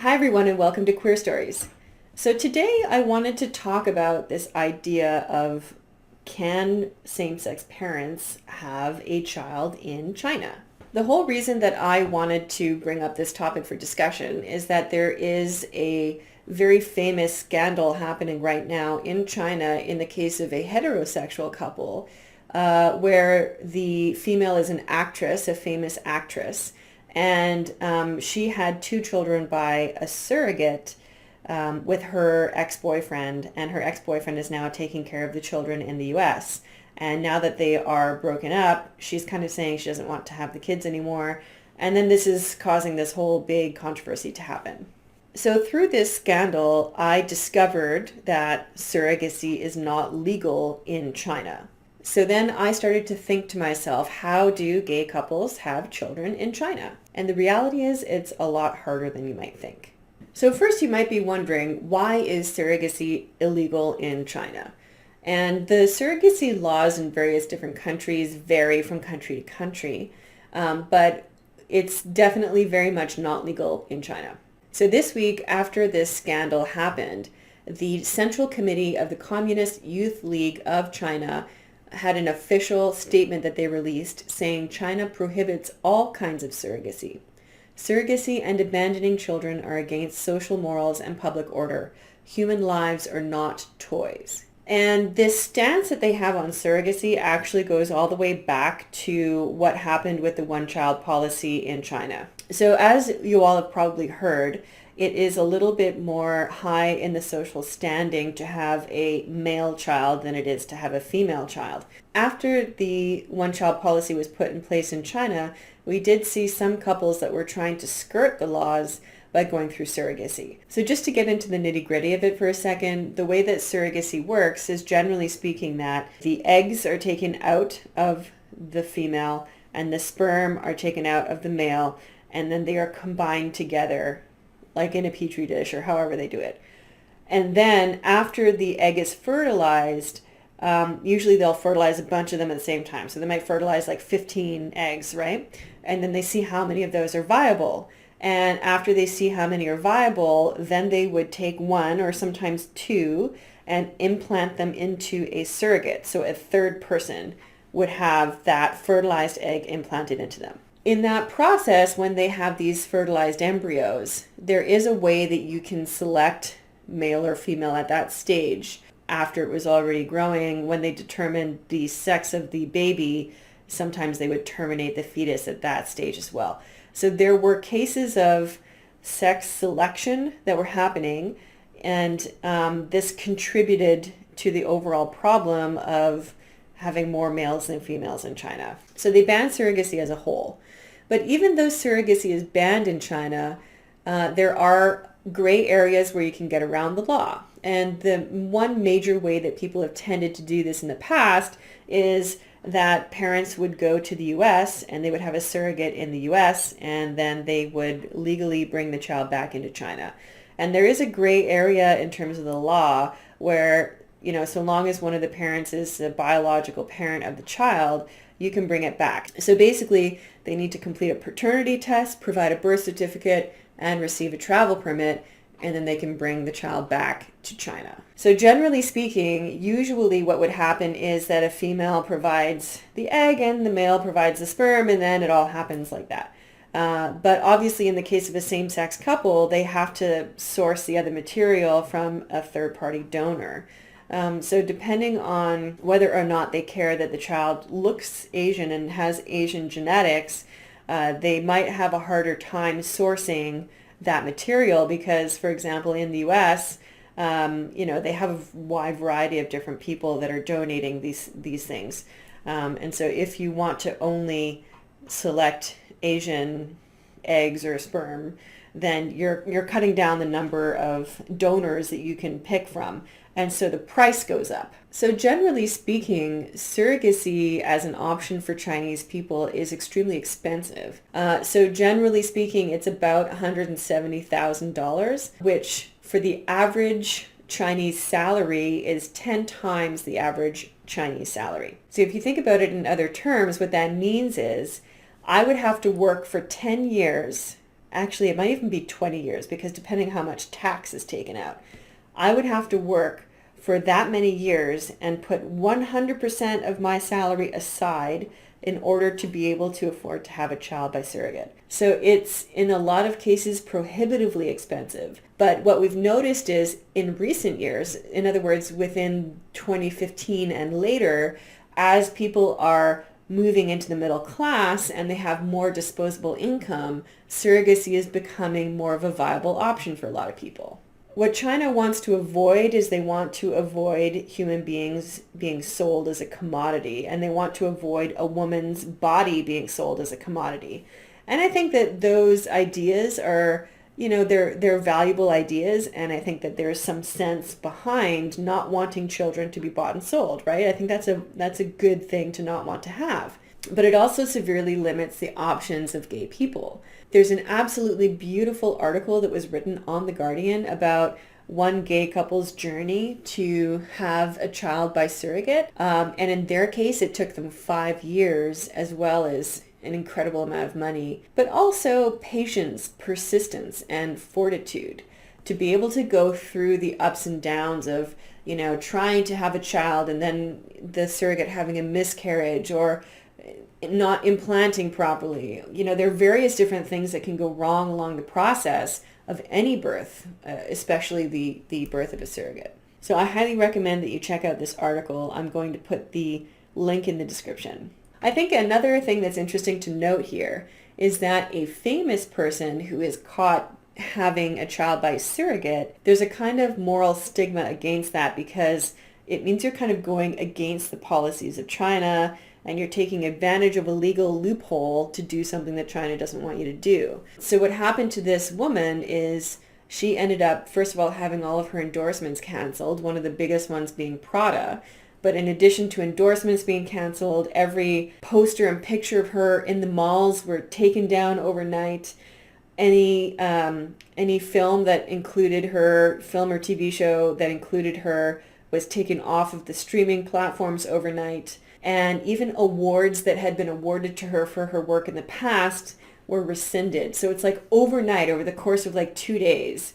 Hi everyone and welcome to Queer Stories. So today I wanted to talk about this idea of, can same-sex parents have a child in China? The whole reason that I wanted to bring up this topic for discussion is that there is a very famous scandal happening right now in China in the case of a heterosexual couple where the female is an actress, a famous actress, and she had two children by a surrogate with her ex-boyfriend, and her ex-boyfriend is now taking care of the children in the US. And now that they are broken up, she's kind of saying she doesn't want to have the kids anymore. And then this is causing this whole big controversy to happen. So through this scandal, I discovered that surrogacy is not legal in China. So then I started to think to myself, how do gay couples have children in China? And the reality is it's a lot harder than you might think. So first you might be wondering, why is surrogacy illegal in China? And the surrogacy laws in various different countries vary from country to country, but it's definitely very much not legal in China. So this week, after this scandal happened, the Central Committee of the Communist Youth League of China had an official statement that they released saying China prohibits all kinds of surrogacy. Surrogacy and abandoning children are against social morals and public order. Human lives are not toys. And this stance that they have on surrogacy actually goes all the way back to what happened with the one-child policy in China. So as you all have probably heard, it is a little bit more high in the social standing to have a male child than it is to have a female child. After the one-child policy was put in place in China, we did see some couples that were trying to skirt the laws by going through surrogacy. So just to get into the nitty-gritty of it for a second, the way that surrogacy works is, generally speaking, that the eggs are taken out of the female and the sperm are taken out of the male, and then they are combined together like in a petri dish or however they do it. And then after the egg is fertilized, usually they'll fertilize a bunch of them at the same time. So they might fertilize like 15 eggs, right? And then they see how many of those are viable. And after they see how many are viable, then they would take one or sometimes two and implant them into a surrogate. So a third person would have that fertilized egg implanted into them. In that process, when they have these fertilized embryos, there is a way that you can select male or female at that stage after it was already growing. When they determined the sex of the baby, sometimes they would terminate the fetus at that stage as well. So there were cases of sex selection that were happening, and this contributed to the overall problem of having more males than females in China. So they banned surrogacy as a whole. But even though surrogacy is banned in China, there are gray areas where you can get around the law. And the one major way that people have tended to do this in the past is that parents would go to the US and they would have a surrogate in the US, and then they would legally bring the child back into China. And there is a gray area in terms of the law where, so long as one of the parents is the biological parent of the child, you can bring it back. So basically, they need to complete a paternity test, provide a birth certificate, and receive a travel permit, and then they can bring the child back to China. So generally speaking, usually what would happen is that a female provides the egg and the male provides the sperm, and then it all happens like that. But obviously in the case of a same-sex couple, they have to source the other material from a third-party donor. So depending on whether or not they care that the child looks Asian and has Asian genetics, they might have a harder time sourcing that material because, for example, in the US, they have a wide variety of different people that are donating these things. And so if you want to only select Asian eggs or sperm, then you're cutting down the number of donors that you can pick from. And so the price goes up. So generally speaking, surrogacy as an option for Chinese people is extremely expensive. So generally speaking, it's about $170,000, which for the average Chinese salary is 10 times the average Chinese salary. So if you think about it in other terms, what that means is I would have to work for 10 years actually it might even be 20 years, because depending how much tax is taken out, I would have to work for that many years and put 100% of my salary aside in order to be able to afford to have a child by surrogate. So it's in a lot of cases prohibitively expensive. But what we've noticed is in recent years, in other words, within 2015 and later, as people are moving into the middle class and they have more disposable income, surrogacy is becoming more of a viable option for a lot of people. What China wants to avoid is they want to avoid human beings being sold as a commodity, and they want to avoid a woman's body being sold as a commodity. And I think that those ideas are, they're valuable ideas, and I think that there's some sense behind not wanting children to be bought and sold, right? I think that's a good thing to not want to have. But it also severely limits the options of gay people. There's an absolutely beautiful article that was written on The Guardian about one gay couple's journey to have a child by surrogate. And in their case, it took them 5 years, as well as an incredible amount of money, but also patience, persistence, and fortitude to be able to go through the ups and downs of, trying to have a child and then the surrogate having a miscarriage or not implanting properly. There are various different things that can go wrong along the process of any birth, especially the birth of a surrogate. So I highly recommend that you check out this article. I'm going to put the link in the description. I think another thing that's interesting to note here is that a famous person who is caught having a child by surrogate, there's a kind of moral stigma against that, because it means you're kind of going against the policies of China, and you're taking advantage of a legal loophole to do something that China doesn't want you to do. So what happened to this woman is she ended up, first of all, having all of her endorsements canceled, one of the biggest ones being Prada. But in addition to endorsements being canceled, every poster and picture of her in the malls were taken down overnight. Any film that included her, film or TV show that included her, was taken off of the streaming platforms overnight. And even awards that had been awarded to her for her work in the past were rescinded. So it's like overnight, over the course of like 2 days,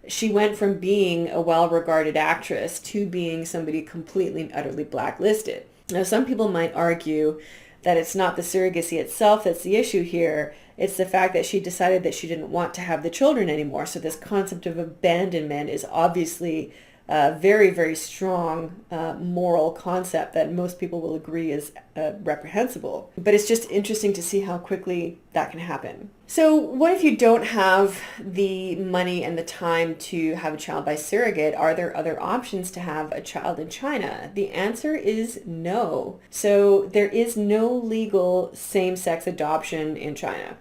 she went from being a well-regarded actress to being somebody completely and utterly blacklisted. Now, some people might argue that it's not the surrogacy itself that's the issue here. It's the fact that she decided that she didn't want to have the children anymore. So this concept of abandonment is obviously a very, very strong moral concept that most people will agree is reprehensible. But it's just interesting to see how quickly that can happen. So what if you don't have the money and the time to have a child by surrogate? Are there other options to have a child in China? The answer is no. So there is no legal same-sex adoption in China.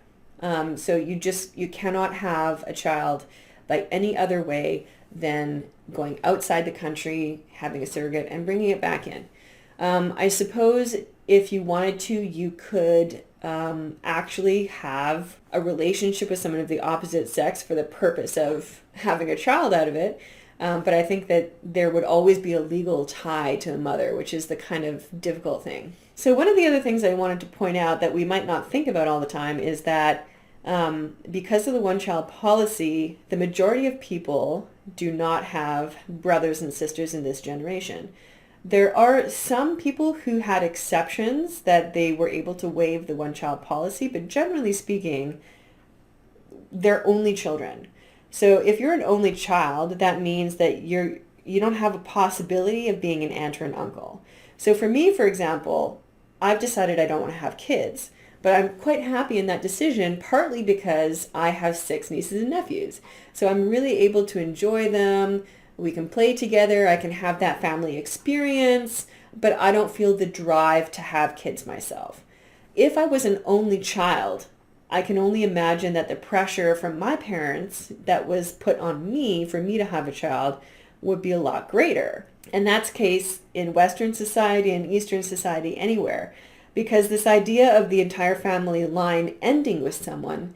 So you cannot have a child by any other way than going outside the country, having a surrogate, and bringing it back in. I suppose if you wanted to, you could actually have a relationship with someone of the opposite sex for the purpose of having a child out of it. But I think that there would always be a legal tie to the mother, which is the kind of difficult thing. So one of the other things I wanted to point out that we might not think about all the time is that because of the one-child policy, the majority of people do not have brothers and sisters in this generation. There are some people who had exceptions that they were able to waive the one-child policy, but generally speaking, they're only children. So if you're an only child, that means that you don't have a possibility of being an aunt or an uncle. So for me, for example, I've decided I don't want to have kids. But I'm quite happy in that decision, partly because I have 6 nieces and nephews. So I'm really able to enjoy them. We can play together. I can have that family experience, but I don't feel the drive to have kids myself. If I was an only child, I can only imagine that the pressure from my parents that was put on me for me to have a child would be a lot greater. And that's the case in Western society and Eastern society, anywhere. Because this idea of the entire family line ending with someone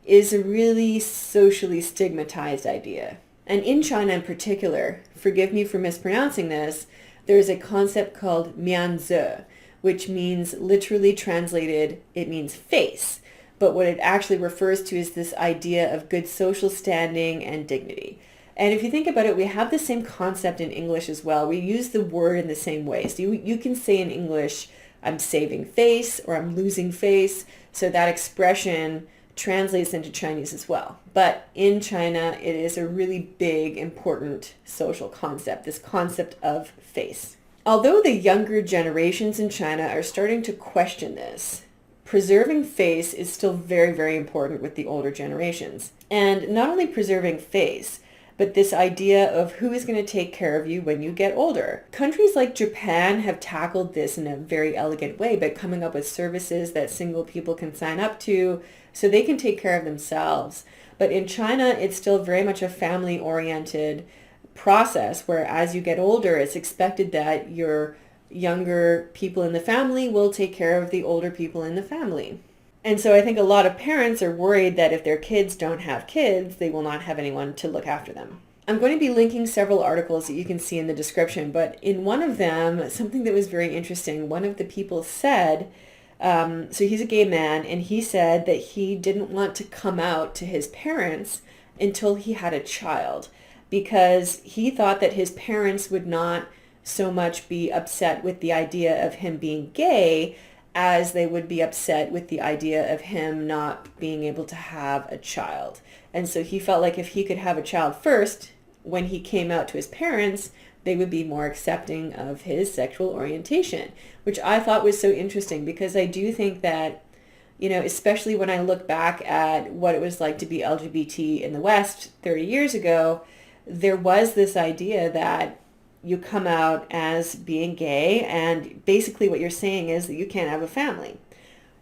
is a really socially stigmatized idea. And in China in particular, forgive me for mispronouncing this, there is a concept called mianzi, which means, literally translated, it means face. but what it actually refers to is this idea of good social standing and dignity. And if you think about it, we have the same concept in English as well. We use the word in the same way. So you can say in English, I'm saving face or I'm losing face. So that expression translates into Chinese as well. But in China, it is a really big, important social concept, this concept of face. Although the younger generations in China are starting to question this, preserving face is still very, very important with the older generations. And not only preserving face, but this idea of who is going to take care of you when you get older. Countries like Japan have tackled this in a very elegant way by coming up with services that single people can sign up to so they can take care of themselves. But in China, it's still very much a family-oriented process where as you get older, it's expected that your younger people in the family will take care of the older people in the family. And so I think a lot of parents are worried that if their kids don't have kids, they will not have anyone to look after them. I'm going to be linking several articles that you can see in the description, but in one of them, something that was very interesting, one of the people said, so he's a gay man, and he said that he didn't want to come out to his parents until he had a child, because he thought that his parents would not so much be upset with the idea of him being gay as they would be upset with the idea of him not being able to have a child. And so he felt like if he could have a child first, when he came out to his parents, they would be more accepting of his sexual orientation, which I thought was so interesting because I do think that, you know, especially when I look back at what it was like to be LGBT in the West 30 years ago, there was this idea that you come out as being gay, and basically what you're saying is that you can't have a family.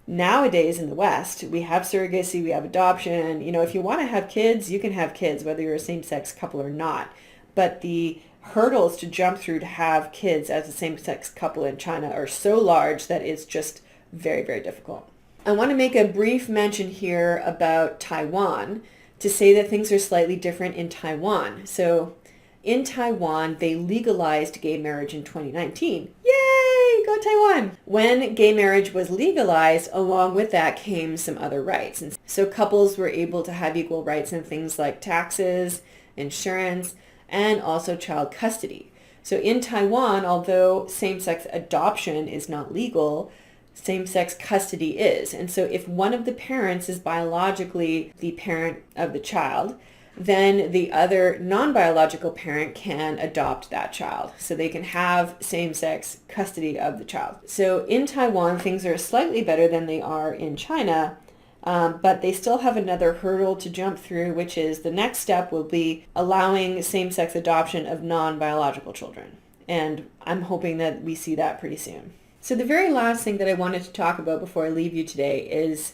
Nowadays in the West, we have surrogacy, we have adoption. You know, if you want to have kids, you can have kids, whether you're a same-sex couple or not. But the hurdles to jump through to have kids as a same-sex couple in China are so large that it's just very, very difficult. I want to make a brief mention here about Taiwan to say that things are slightly different in Taiwan. So in Taiwan, they legalized gay marriage in 2019. Yay! Go Taiwan! When gay marriage was legalized, along with that came some other rights. And so couples were able to have equal rights in things like taxes, insurance, and also child custody. So in Taiwan, although same-sex adoption is not legal, same-sex custody is. And so if one of the parents is biologically the parent of the child, then the other non-biological parent can adopt that child. So they can have same-sex custody of the child. So in Taiwan, things are slightly better than they are in China, but they still have another hurdle to jump through, which is the next step will be allowing same-sex adoption of non-biological children. And I'm hoping that we see that pretty soon. So the very last thing that I wanted to talk about before I leave you today is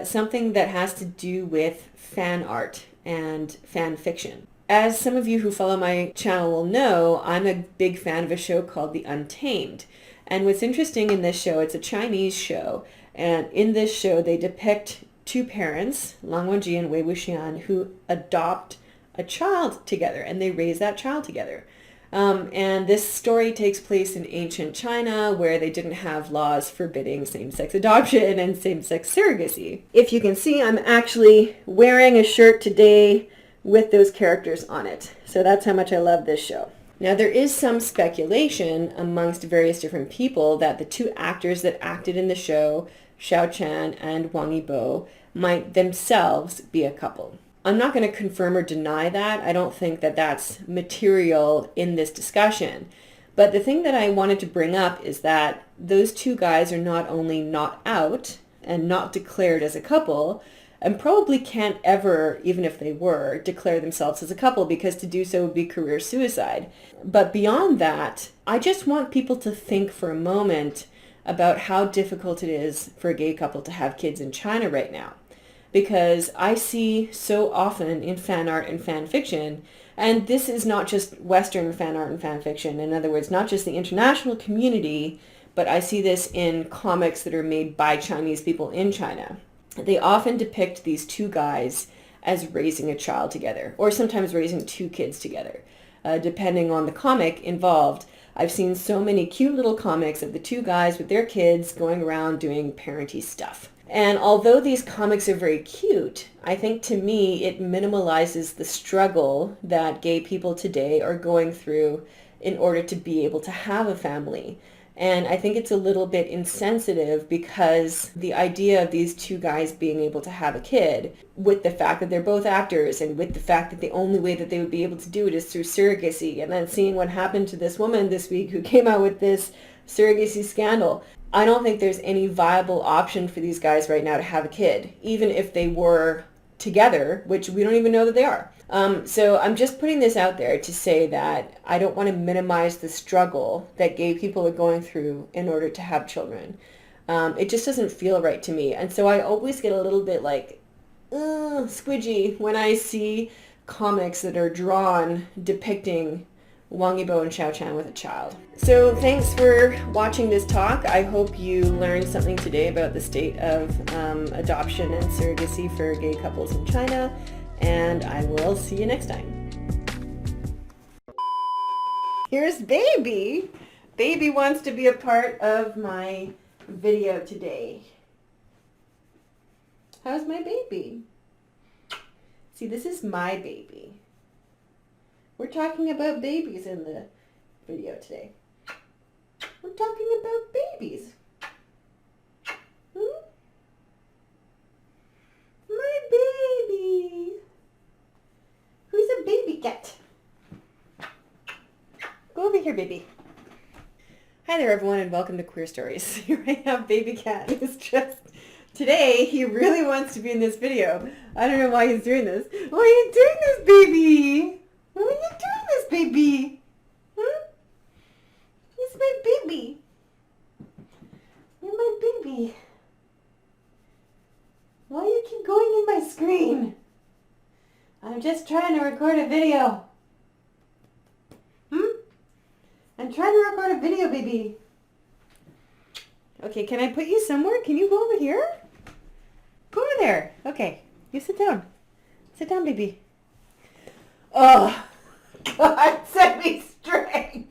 something that has to do with fan art and fan fiction. As some of you who follow my channel will know, I'm a big fan of a show called The Untamed. And what's interesting in this show, it's a Chinese show, and in this show they depict two parents, Lang Wenji and Wei Wuxian, who adopt a child together, and they raise that child together. And this story takes place in ancient China, where they didn't have laws forbidding same-sex adoption and same-sex surrogacy. If you can see, I'm actually wearing a shirt today with those characters on it. So that's how much I love this show. Now, there is some speculation amongst various different people that the two actors that acted in the show, Xiao and Wang Yibo, might themselves be a couple. I'm not going to confirm or deny that. I don't think that that's material in this discussion. But the thing that I wanted to bring up is that those two guys are not only not out and not declared as a couple, and probably can't ever, even if they were, declare themselves as a couple, because to do so would be career suicide. But beyond that, I just want people to think for a moment about how difficult it is for a gay couple to have kids in China right now. Because I see so often in fan art and fan fiction, and this is not just Western fan art and fan fiction, in other words, not just the international community, but I see this in comics that are made by Chinese people in China. They often depict these two guys as raising a child together, or sometimes raising two kids together, depending on the comic involved. I've seen so many cute little comics of the two guys with their kids going around doing parenty stuff. And although these comics are very cute, I think to me it minimalizes the struggle that gay people today are going through in order to be able to have a family. And I think it's a little bit insensitive because the idea of these two guys being able to have a kid, with the fact that they're both actors and with the fact that the only way that they would be able to do it is through surrogacy, and then seeing what happened to this woman this week who came out with this surrogacy scandal. I don't think there's any viable option for these guys right now to have a kid, even if they were together, which we don't even know that they are. So I'm just putting this out there to say that I don't want to minimize the struggle that gay people are going through in order to have children. It just doesn't feel right to me. And so I always get a little bit like squidgy when I see comics that are drawn depicting Wang Yibo and Xiao with a child. So thanks for watching this talk. I hope you learned something today about the state of adoption and surrogacy for gay couples in China, and I will see you next time. Here's Baby. Baby wants to be a part of my video today. How's my baby? See, this is my baby. We're talking about babies in the video today. We're talking about babies. My baby. Who's a baby cat? Go over here, baby. Hi there, everyone, and welcome to Queer Stories. Here I have Baby Cat. It's just, today, he really wants to be in this video. I don't know why he's doing this. Why are you doing this, baby? Why are you doing this, baby? Huh? It's my baby. You're my baby. Why do you keep going in my screen? I'm just trying to record a video. I'm trying to record a video, baby. Okay, can I put you somewhere? Can you go over here? Go over there. Okay, you sit down. Sit down, baby. Oh, God, set me straight.